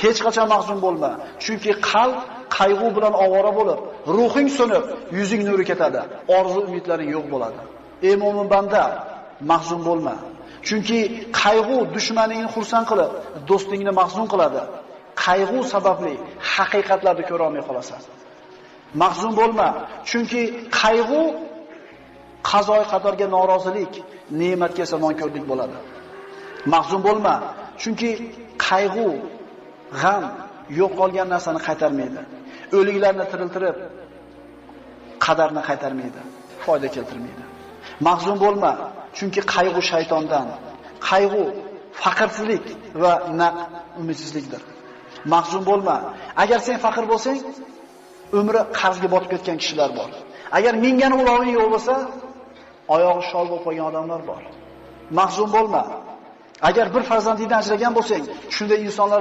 Hech qachon mahzun bo'lma. Chunki qalb qayg'u bilan ovora bo'lib, ruhing so'nib, yuzing nuri ketadi. Orzu umidlaring yo'q bo'ladi. Ey mo'min banda, mahzun bo'lma. Chunki qayg'u dushmaningni xursand qilib, do'stingni mahzun qiladi. Qayg'u sababli haqiqatlarni ko'ra olmay qolasan. Mahzun bo'lma, chunki qayg'u qazoy qadorga norozilik, ne'matga esa nonko'rlik bo'ladi. Mahzun bo'lma, chunki qayg'u, g'am yo'qolgan narsani qaytarmaydi. O'liklarni tiriltirib, qadarni qaytarmaydi, foyda keltirmaydi. Mahzun bo'lma, chunki qayg'u shaytondan. Qayg'u faqrsizlik va umidsizlikdir. Mahzun bo'lma. Agar sen faqir bo'lsang, umri qarzga botib ketgan kishilar bor. Agar mingani uloving yo'q bo'lsa, oyog'i shol bo'lib qolgan odamlar bor. Mahzun bo'lma. Agar bir farzandingdan ajragan bo'lsang, shunday insonlar